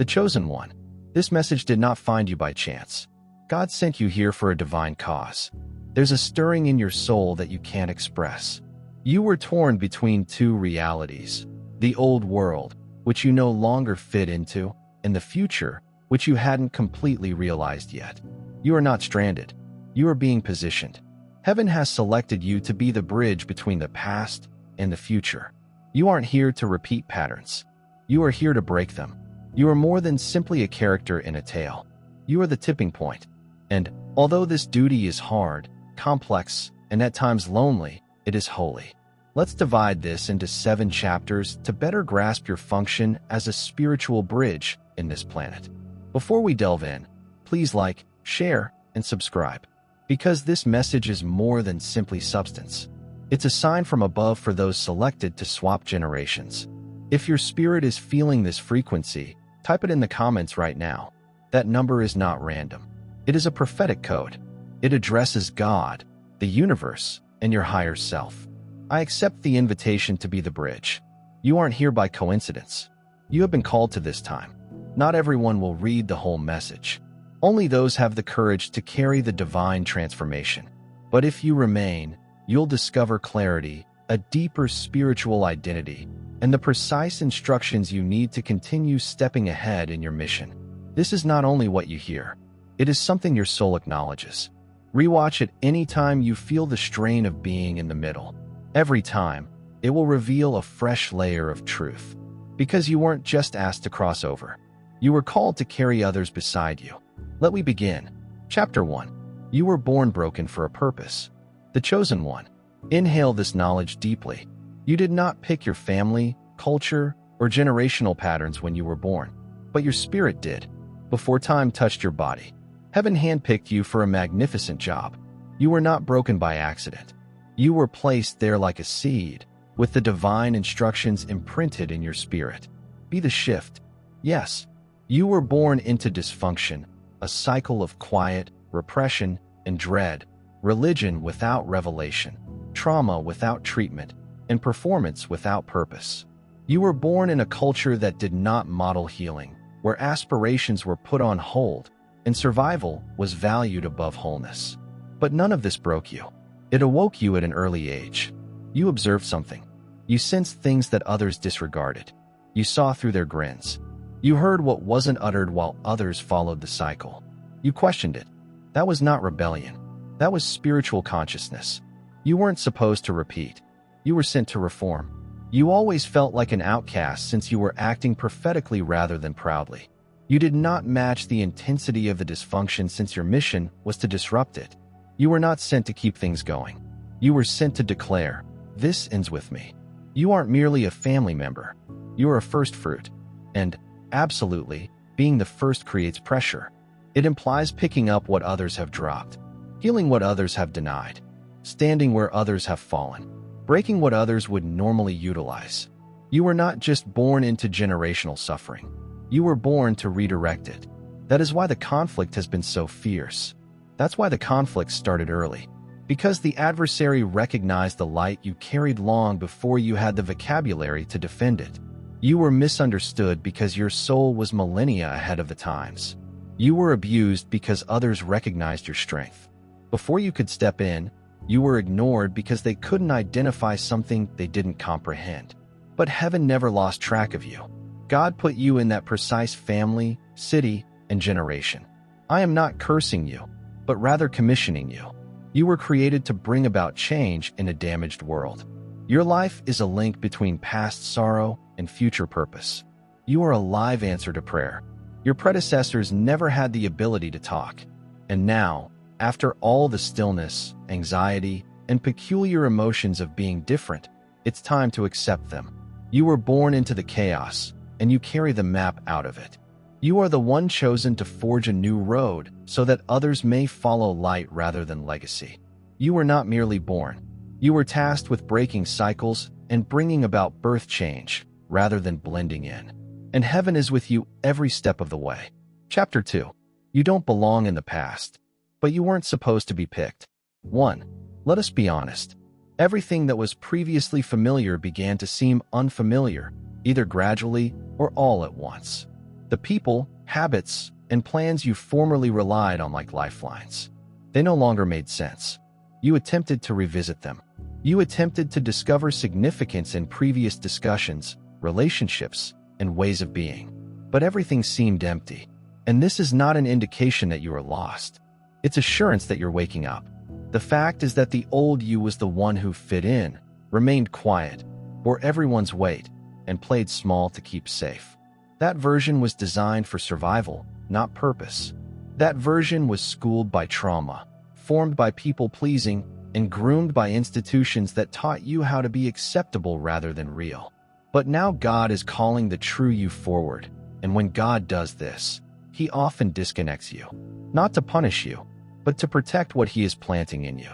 The chosen one. This message did not find you by chance. God sent you here for a divine cause. There's a stirring in your soul that you can't express. You were torn between two realities: the old world, which you no longer fit into, and the future, which you hadn't completely realized yet. You are not stranded. You are being positioned. Heaven has selected you to be the bridge between the past and the future. You aren't here to repeat patterns. You are here to break them. You are more than simply a character in a tale. You are the tipping point. And although this duty is hard, complex, and at times lonely, it is holy. Let's divide this into 7 chapters to better grasp your function as a spiritual bridge in this planet. Before we delve in, please like, share, and subscribe, because this message is more than simply substance. It's a sign from above for those selected to swap generations. If your spirit is feeling this frequency, type it in the comments right now. That number is not random. It is a prophetic code. It addresses God, the universe, and your higher self. I accept the invitation to be the bridge. You aren't here by coincidence. You have been called to this time. Not everyone will read the whole message. Only those have the courage to carry the divine transformation. But if you remain, you'll discover clarity, a deeper spiritual identity, and the precise instructions you need to continue stepping ahead in your mission. This is not only what you hear. It is something your soul acknowledges. Rewatch it anytime you feel the strain of being in the middle. Every time, it will reveal a fresh layer of truth. Because you weren't just asked to cross over. You were called to carry others beside you. Let me begin. Chapter 1. You were born broken for a purpose. The chosen one. Inhale this knowledge deeply. You did not pick your family, culture, or generational patterns when you were born, but your spirit did, before time touched your body. Heaven handpicked you for a magnificent job. You were not broken by accident. You were placed there like a seed, with the divine instructions imprinted in your spirit. Be the shift. Yes, you were born into dysfunction, a cycle of quiet, repression, and dread, religion without revelation, trauma without treatment, and performance without purpose. You were born in a culture that did not model healing, where aspirations were put on hold, and survival was valued above wholeness. But none of this broke you. It awoke you at an early age. You observed something. You sensed things that others disregarded. You saw through their grins. You heard what wasn't uttered while others followed the cycle. You questioned it. That was not rebellion. That was spiritual consciousness. You weren't supposed to repeat. You were sent to reform. You always felt like an outcast since you were acting prophetically rather than proudly. You did not match the intensity of the dysfunction since your mission was to disrupt it. You were not sent to keep things going. You were sent to declare, "This ends with me." You aren't merely a family member. You are a first fruit. And, absolutely, being the first creates pressure. It implies picking up what others have dropped, healing what others have denied, standing where others have fallen, breaking what others would normally utilize. You were not just born into generational suffering. You were born to redirect it. That is why the conflict has been so fierce. That's why the conflict started early. Because the adversary recognized the light you carried long before you had the vocabulary to defend it. You were misunderstood because your soul was millennia ahead of the times. You were abused because others recognized your strength. Before you could step in, you were ignored because they couldn't identify something they didn't comprehend. But heaven never lost track of you. God put you in that precise family, city, and generation. I am not cursing you, but rather commissioning you. You were created to bring about change in a damaged world. Your life is a link between past sorrow and future purpose. You are a live answer to prayer. Your predecessors never had the ability to talk. And now, after all the stillness, anxiety, and peculiar emotions of being different, it's time to accept them. You were born into the chaos, and you carry the map out of it. You are the one chosen to forge a new road so that others may follow light rather than legacy. You were not merely born. You were tasked with breaking cycles and bringing about birth change rather than blending in. And heaven is with you every step of the way. Chapter 2. You don't belong in the past, but you weren't supposed to be picked. 1. Let us be honest. Everything that was previously familiar began to seem unfamiliar, either gradually or all at once. The people, habits, and plans you formerly relied on like lifelines. They no longer made sense. You attempted to revisit them. You attempted to discover significance in previous discussions, relationships, and ways of being. But everything seemed empty. And this is not an indication that you are lost. It's assurance that you're waking up. The fact is that the old you was the one who fit in, remained quiet, bore everyone's weight, and played small to keep safe. That version was designed for survival, not purpose. That version was schooled by trauma, formed by people-pleasing, and groomed by institutions that taught you how to be acceptable rather than real. But now God is calling the true you forward, and when God does this, He often disconnects you. Not to punish you, but to protect what He is planting in you.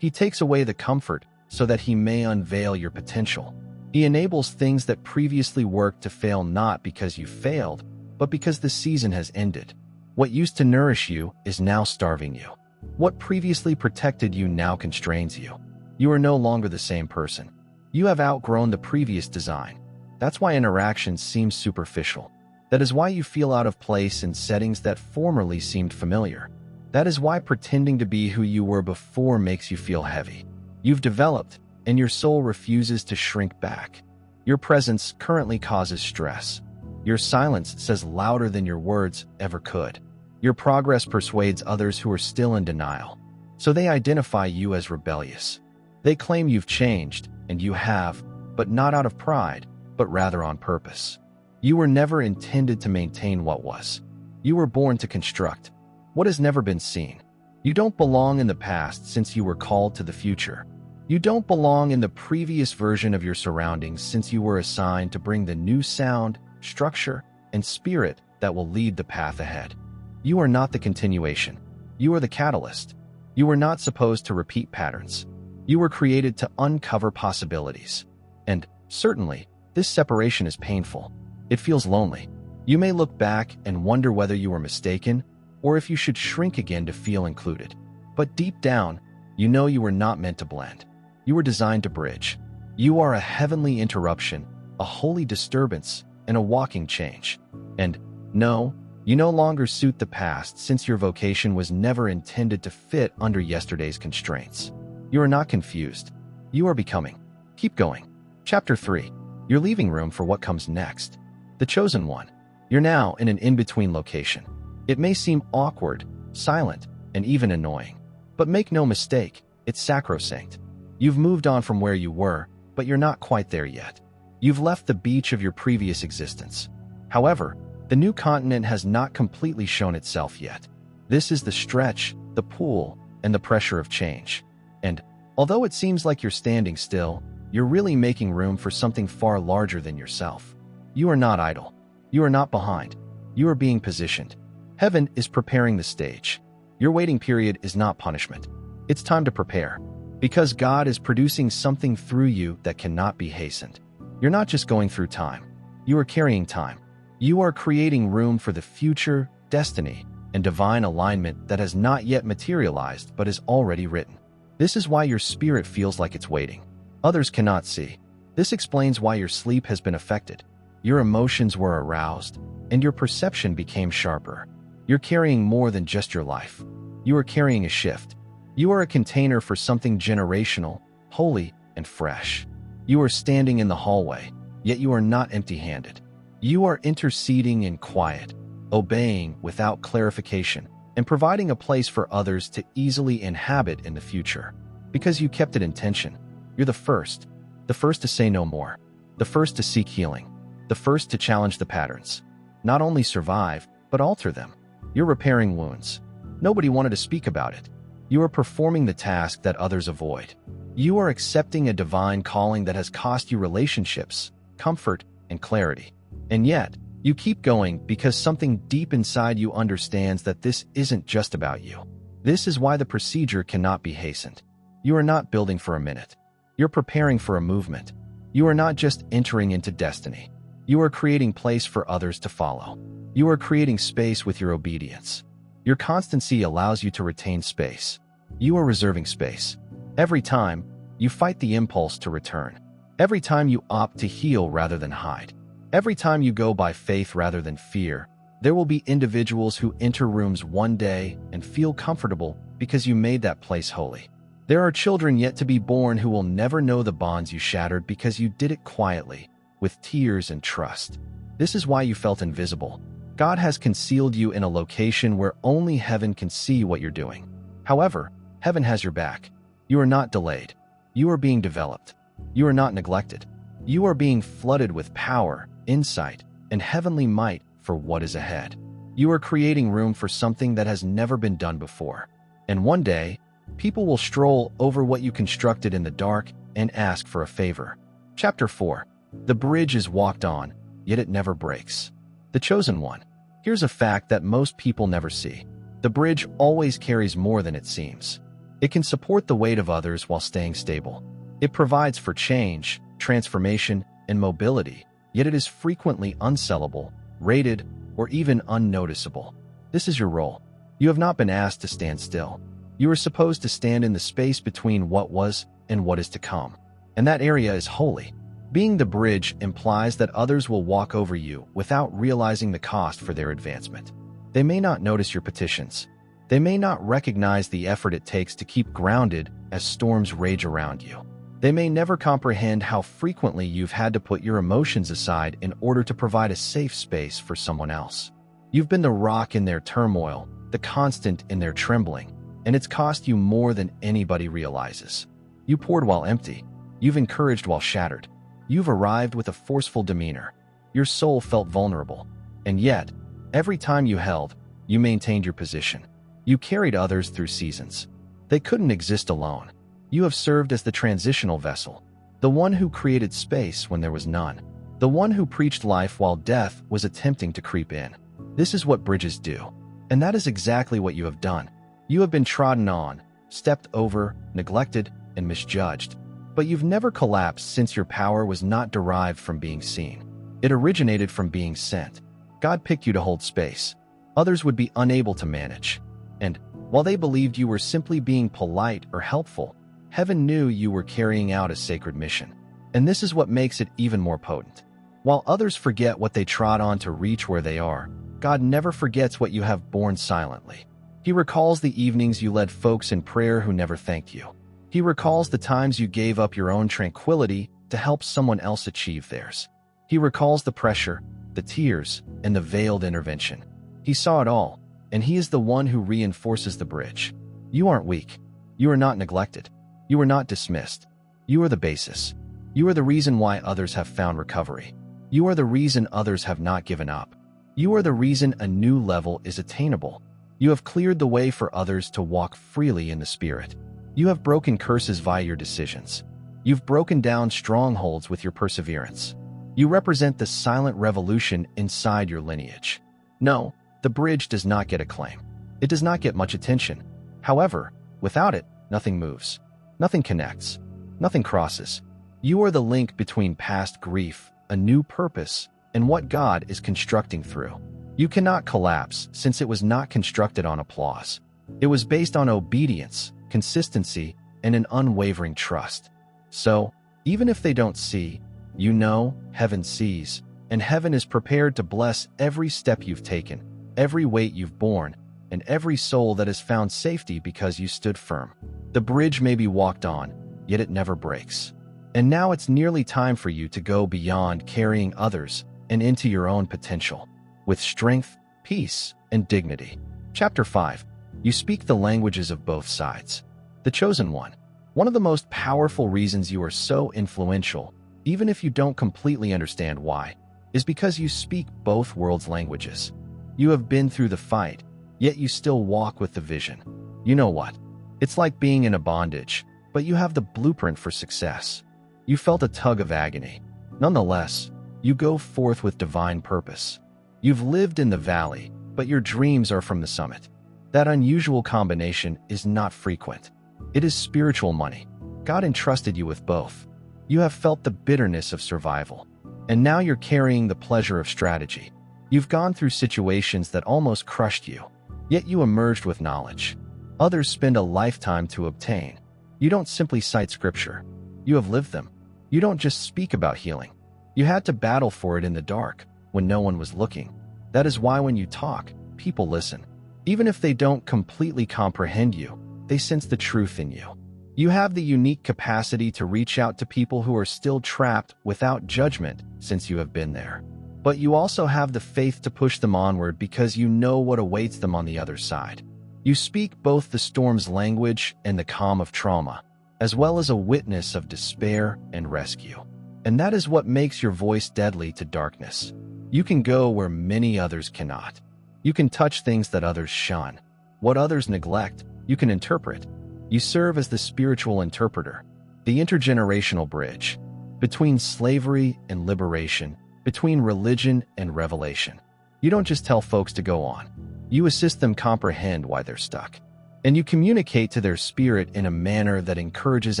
He takes away the comfort so that He may unveil your potential. He enables things that previously worked to fail not because you failed, but because the season has ended. What used to nourish you is now starving you. What previously protected you now constrains you. You are no longer the same person. You have outgrown the previous design. That's why interactions seem superficial. That is why you feel out of place in settings that formerly seemed familiar. That is why pretending to be who you were before makes you feel heavy. You've developed, and your soul refuses to shrink back. Your presence currently causes stress. Your silence says louder than your words ever could. Your progress persuades others who are still in denial. So they identify you as rebellious. They claim you've changed, and you have, but not out of pride, but rather on purpose. You were never intended to maintain what was. You were born to construct what has never been seen. You don't belong in the past since you were called to the future. You don't belong in the previous version of your surroundings since you were assigned to bring the new sound, structure, and spirit that will lead the path ahead. You are not the continuation. You are the catalyst. You were not supposed to repeat patterns. You were created to uncover possibilities. And, certainly, this separation is painful. It feels lonely. You may look back and wonder whether you were mistaken, or if you should shrink again to feel included. But deep down, you know you were not meant to blend. You were designed to bridge. You are a heavenly interruption, a holy disturbance, and a walking change. And, no, you no longer suit the past since your vocation was never intended to fit under yesterday's constraints. You are not confused. You are becoming. Keep going. Chapter 3. You're leaving room for what comes next. The chosen one. You're now in an in-between location. It may seem awkward, silent, and even annoying. But make no mistake, it's sacrosanct. You've moved on from where you were, but you're not quite there yet. You've left the beach of your previous existence. However, the new continent has not completely shown itself yet. This is the stretch, the pool, and the pressure of change. And, although it seems like you're standing still, you're really making room for something far larger than yourself. You are not idle. You are not behind. You are being positioned. Heaven is preparing the stage. Your waiting period is not punishment. It's time to prepare. Because God is producing something through you that cannot be hastened. You're not just going through time. You are carrying time. You are creating room for the future, destiny, and divine alignment that has not yet materialized but is already written. This is why your spirit feels like it's waiting. Others cannot see. This explains why your sleep has been affected. Your emotions were aroused, and your perception became sharper. You're carrying more than just your life. You are carrying a shift. You are a container for something generational, holy, and fresh. You are standing in the hallway, yet you are not empty-handed. You are interceding in quiet, obeying without clarification, and providing a place for others to easily inhabit in the future. Because you kept it in tension. You're the first to say no more, the first to seek healing, the first to challenge the patterns. Not only survive, but alter them. You're repairing wounds. Nobody wanted to speak about it. You are performing the task that others avoid. You are accepting a divine calling that has cost you relationships, comfort, and clarity. And yet, you keep going because something deep inside you understands that this isn't just about you. This is why the procedure cannot be hastened. You are not building for a minute. You're preparing for a movement. You are not just entering into destiny. You are creating place for others to follow. You are creating space with your obedience. Your constancy allows you to retain space. You are reserving space. Every time, you fight the impulse to return. Every time you opt to heal rather than hide. Every time you go by faith rather than fear, There will be individuals who enter rooms one day and feel comfortable because you made that place holy. There are children yet to be born who will never know the bonds you shattered because you did it quietly, with tears and trust. This is why you felt invisible. God has concealed you in a location where only heaven can see what you're doing. However, heaven has your back. You are not delayed. You are being developed. You are not neglected. You are being flooded with power, insight, and heavenly might for what is ahead. You are creating room for something that has never been done before. And one day, people will stroll over what you constructed in the dark and ask for a favor. Chapter 4. The bridge is walked on, yet it never breaks. The chosen one. Here's a fact that most people never see. The bridge always carries more than it seems. It can support the weight of others while staying stable. It provides for change, transformation, and mobility, yet it is frequently unsellable, rated, or even unnoticeable. This is your role. You have not been asked to stand still. You are supposed to stand in the space between what was and what is to come. And that area is holy. Being the bridge implies that others will walk over you without realizing the cost for their advancement. They may not notice your petitions. They may not recognize the effort it takes to keep grounded as storms rage around you. They may never comprehend how frequently you've had to put your emotions aside in order to provide a safe space for someone else. You've been the rock in their turmoil, the constant in their trembling, and it's cost you more than anybody realizes. You poured while empty. You've encouraged while shattered. You've arrived with a forceful demeanor. Your soul felt vulnerable. And yet, every time you held, you maintained your position. You carried others through seasons. They couldn't exist alone. You have served as the transitional vessel, the one who created space when there was none, the one who preached life while death was attempting to creep in. This is what bridges do, and that is exactly what you have done. You have been trodden on, stepped over, neglected, and misjudged, but you've never collapsed since your power was not derived from being seen. It originated from being sent. God picked you to hold space. Others would be unable to manage. And while they believed you were simply being polite or helpful, heaven knew you were carrying out a sacred mission. And this is what makes it even more potent. While others forget what they trod on to reach where they are, God never forgets what you have borne silently. He recalls the evenings you led folks in prayer who never thanked you. He recalls the times you gave up your own tranquility to help someone else achieve theirs. He recalls the pressure, the tears, and the veiled intervention. He saw it all, and he is the one who reinforces the bridge. You aren't weak. You are not neglected. You are not dismissed. You are the basis. You are the reason why others have found recovery. You are the reason others have not given up. You are the reason a new level is attainable. You have cleared the way for others to walk freely in the Spirit. You have broken curses via your decisions. You've broken down strongholds with your perseverance. You represent the silent revolution inside your lineage. No, the bridge does not get acclaim. It does not get much attention. However, without it, nothing moves. Nothing connects. Nothing crosses. You are the link between past grief, a new purpose, and what God is constructing through. You cannot collapse since it was not constructed on applause. It was based on obedience, consistency, and an unwavering trust. So, even if they don't see, you know heaven sees, and heaven is prepared to bless every step you've taken, every weight you've borne, and every soul that has found safety because you stood firm. The bridge may be walked on, yet it never breaks. And now it's nearly time for you to go beyond carrying others and into your own potential, with strength, peace, and dignity. Chapter 5. You speak the languages of both sides. The chosen one. One of the most powerful reasons you are so influential, even if you don't completely understand why, is because you speak both worlds' languages. You have been through the fight, yet you still walk with the vision. You know what? It's like being in a bondage, but you have the blueprint for success. You felt a tug of agony. Nonetheless, you go forth with divine purpose. You've lived in the valley, but your dreams are from the summit. That unusual combination is not frequent. It is spiritual money. God entrusted you with both. You have felt the bitterness of survival, and now you're carrying the pleasure of strategy. You've gone through situations that almost crushed you, yet you emerged with knowledge. Others spend a lifetime to obtain. You don't simply cite scripture. You have lived them. You don't just speak about healing. You had to battle for it in the dark, when no one was looking. That is why when you talk, people listen. Even if they don't completely comprehend you, they sense the truth in you. You have the unique capacity to reach out to people who are still trapped without judgment, since you have been there. But you also have the faith to push them onward because you know what awaits them on the other side. You speak both the storm's language and the calm of trauma, as well as a witness of despair and rescue. And that is what makes your voice deadly to darkness. You can go where many others cannot. You can touch things that others shun. What others neglect, you can interpret. You serve as the spiritual interpreter, the intergenerational bridge between slavery and liberation, between religion and revelation. You don't just tell folks to go on. You assist them comprehend why they're stuck. And you communicate to their spirit in a manner that encourages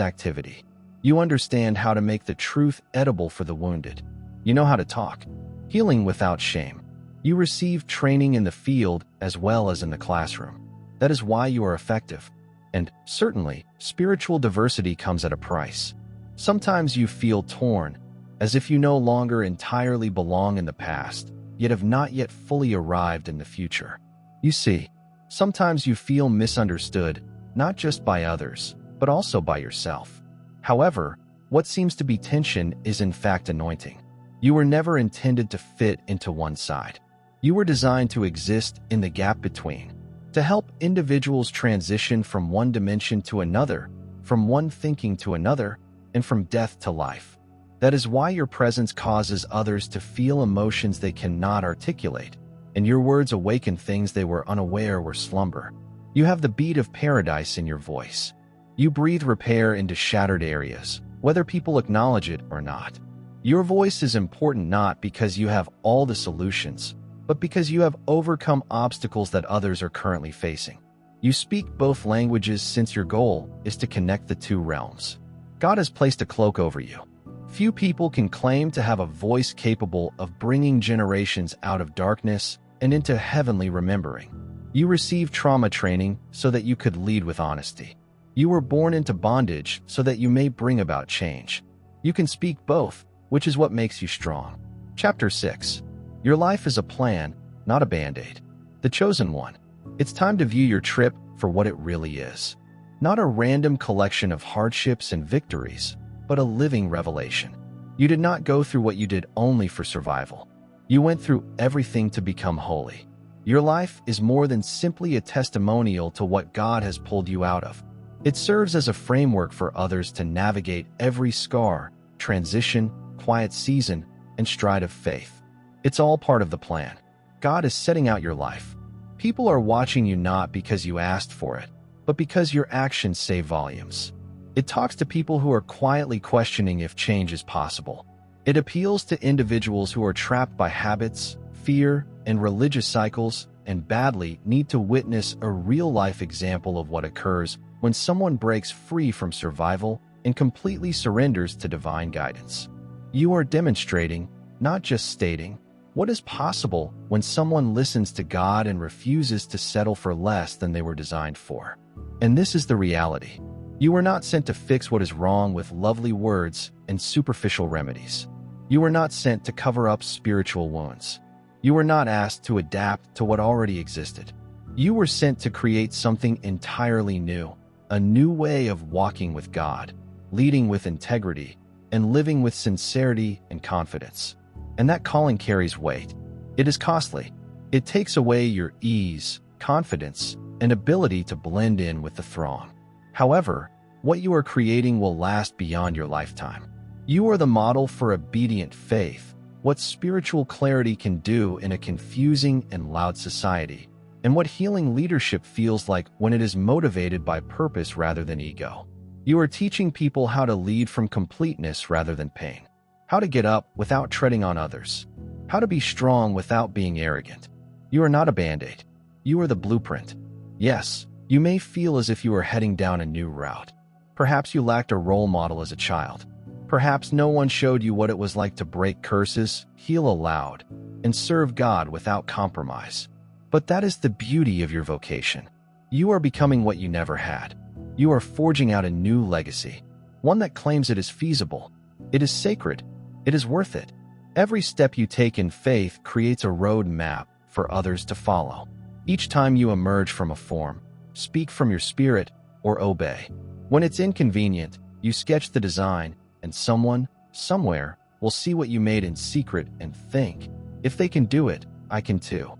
activity. You understand how to make the truth edible for the wounded. You know how to talk. Healing without shame. You receive training in the field as well as in the classroom. That is why you are effective. And certainly, spiritual diversity comes at a price. Sometimes you feel torn, as if you no longer entirely belong in the past, yet have not yet fully arrived in the future. You see, sometimes you feel misunderstood, not just by others, but also by yourself. However, what seems to be tension is in fact anointing. You were never intended to fit into one side. You were designed to exist in the gap between, to help individuals transition from one dimension to another, from one thinking to another, and from death to life. That is why your presence causes others to feel emotions they cannot articulate, and your words awaken things they were unaware were slumber. You have the beat of paradise in your voice. You breathe repair into shattered areas, whether people acknowledge it or not. Your voice is important not because you have all the solutions, but because you have overcome obstacles that others are currently facing. You speak both languages since your goal is to connect the two realms. God has placed a cloak over you. Few people can claim to have a voice capable of bringing generations out of darkness and into heavenly remembering. You received trauma training so that you could lead with honesty. You were born into bondage so that you may bring about change. You can speak both, which is what makes you strong. Chapter 6. Your life is a plan, not a band-aid. The chosen one. It's time to view your trip for what it really is. Not a random collection of hardships and victories, but a living revelation. You did not go through what you did only for survival. You went through everything to become holy. Your life is more than simply a testimonial to what God has pulled you out of. It serves as a framework for others to navigate every scar, transition, quiet season, and stride of faith. It's all part of the plan. God is setting out your life. People are watching you not because you asked for it, but because your actions say volumes. It talks to people who are quietly questioning if change is possible. It appeals to individuals who are trapped by habits, fear, and religious cycles, and badly need to witness a real-life example of what occurs when someone breaks free from survival and completely surrenders to divine guidance. You are demonstrating, not just stating, what is possible when someone listens to God and refuses to settle for less than they were designed for. And this is the reality. You were not sent to fix what is wrong with lovely words and superficial remedies. You were not sent to cover up spiritual wounds. You were not asked to adapt to what already existed. You were sent to create something entirely new, a new way of walking with God, leading with integrity, and living with sincerity and confidence. And that calling carries weight. It is costly. It takes away your ease, confidence, and ability to blend in with the throng. However, what you are creating will last beyond your lifetime. You are the model for obedient faith, what spiritual clarity can do in a confusing and loud society, and what healing leadership feels like when it is motivated by purpose rather than ego. You are teaching people how to lead from completeness rather than pain, how to get up without treading on others, how to be strong without being arrogant. You are not a band-aid. You are the blueprint. Yes, you may feel as if you are heading down a new route. Perhaps you lacked a role model as a child. Perhaps no one showed you what it was like to break curses, heal aloud, and serve God without compromise. But that is the beauty of your vocation. You are becoming what you never had. You are forging out a new legacy, one that claims it is feasible. It is sacred. It is worth it. Every step you take in faith creates a road map for others to follow. Each time you emerge from a form, speak from your spirit, or obey. When it's inconvenient, you sketch the design, and someone, somewhere, will see what you made in secret and think, if they can do it, I can too.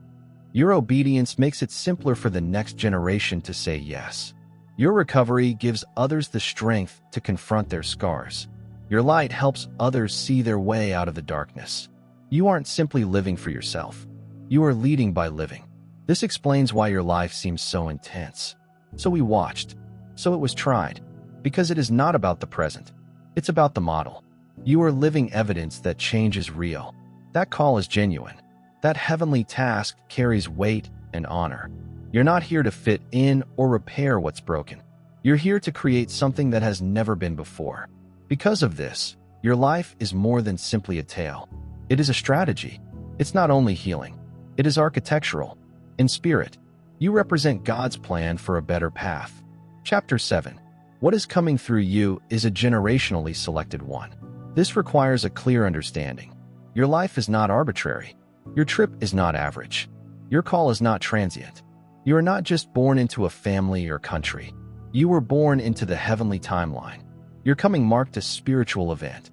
Your obedience makes it simpler for the next generation to say yes. Your recovery gives others the strength to confront their scars. Your light helps others see their way out of the darkness. You aren't simply living for yourself. You are leading by living. This explains why your life seems so intense. So we watched. So it was tried. Because it is not about the present. It's about the model. You are living evidence that change is real. That call is genuine. That heavenly task carries weight and honor. You're not here to fit in or repair what's broken. You're here to create something that has never been before. Because of this, your life is more than simply a tale. It is a strategy. It's not only healing. It is architectural. In spirit, you represent God's plan for a better path. Chapter 7. What is coming through you is a generationally selected one. This requires a clear understanding. Your life is not arbitrary. Your trip is not average. Your call is not transient. You are not just born into a family or country. You were born into the heavenly timeline. Your coming marked a spiritual event.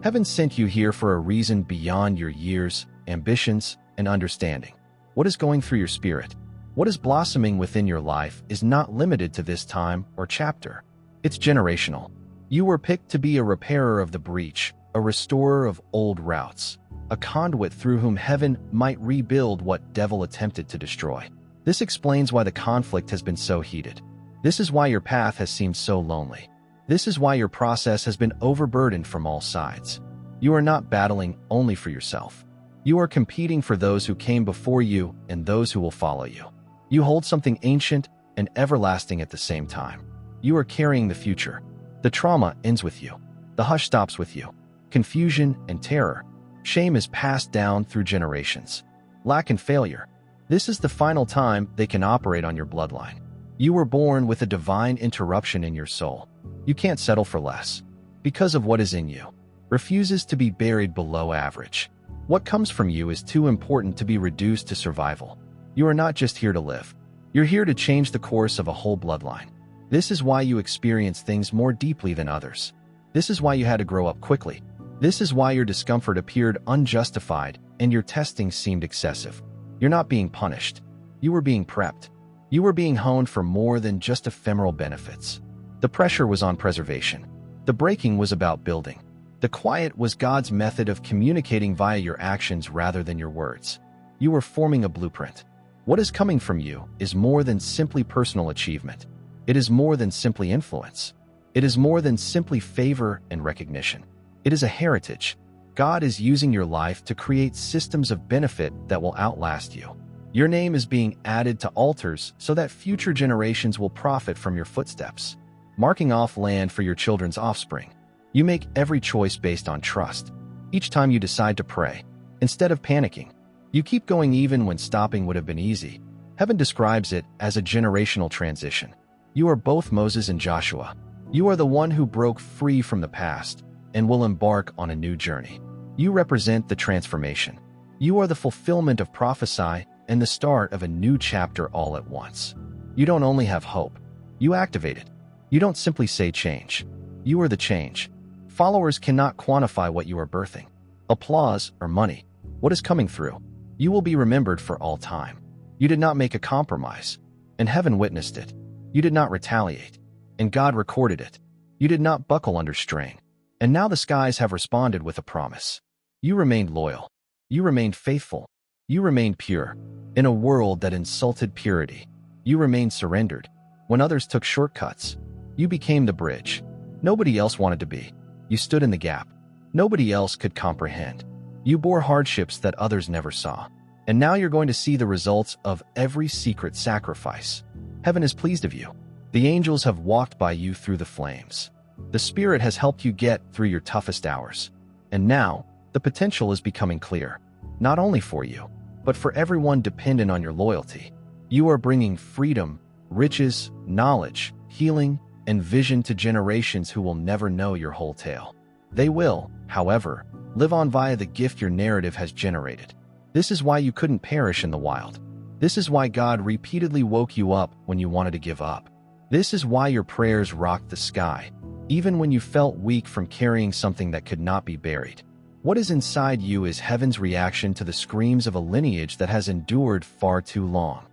Heaven sent you here for a reason beyond your years, ambitions, and understanding. What is going through your spirit? What is blossoming within your life is not limited to this time or chapter. It's generational. You were picked to be a repairer of the breach, a restorer of old routes, a conduit through whom heaven might rebuild what devil attempted to destroy. This explains why the conflict has been so heated. This is why your path has seemed so lonely. This is why your process has been overburdened from all sides. You are not battling only for yourself. You are competing for those who came before you and those who will follow you. You hold something ancient and everlasting at the same time. You are carrying the future. The trauma ends with you. The hush stops with you. Confusion and terror. Shame is passed down through generations. Lack and failure. This is the final time they can operate on your bloodline. You were born with a divine interruption in your soul. You can't settle for less. Because of what is in you. Refuses to be buried below average. What comes from you is too important to be reduced to survival. You are not just here to live. You're here to change the course of a whole bloodline. This is why you experience things more deeply than others. This is why you had to grow up quickly. This is why your discomfort appeared unjustified and your testing seemed excessive. You're not being punished. You were being prepped. You were being honed for more than just ephemeral benefits. The pressure was on preservation. The breaking was about building. The quiet was God's method of communicating via your actions rather than your words. You were forming a blueprint. What is coming from you is more than simply personal achievement. It is more than simply influence. It is more than simply favor and recognition. It is a heritage. God is using your life to create systems of benefit that will outlast you. Your name is being added to altars so that future generations will profit from your footsteps, marking off land for your children's offspring. You make every choice based on trust. Each time you decide to pray, instead of panicking, you keep going even when stopping would have been easy. Heaven describes it as a generational transition. You are both Moses and Joshua. You are the one who broke free from the past and will embark on a new journey. You represent the transformation. You are the fulfillment of prophecy and the start of a new chapter all at once. You don't only have hope, you activate it. You don't simply say change. You are the change. Followers cannot quantify what you are birthing. Applause or money. What is coming through? You will be remembered for all time. You did not make a compromise, and heaven witnessed it. You did not retaliate, and God recorded it. You did not buckle under strain, and now the skies have responded with a promise. You remained loyal. You remained faithful. You remained pure. In a world that insulted purity, you remained surrendered. When others took shortcuts, you became the bridge. Nobody else wanted to be. You stood in the gap. Nobody else could comprehend. You bore hardships that others never saw. And now you're going to see the results of every secret sacrifice. Heaven is pleased of you. The angels have walked by you through the flames. The Spirit has helped you get through your toughest hours. And now, the potential is becoming clear. Not only for you, but for everyone dependent on your loyalty. You are bringing freedom, riches, knowledge, healing, and vision to generations who will never know your whole tale. They will, however, live on via the gift your narrative has generated. This is why you couldn't perish in the wild. This is why God repeatedly woke you up when you wanted to give up. This is why your prayers rocked the sky, even when you felt weak from carrying something that could not be buried. What is inside you is heaven's reaction to the screams of a lineage that has endured far too long.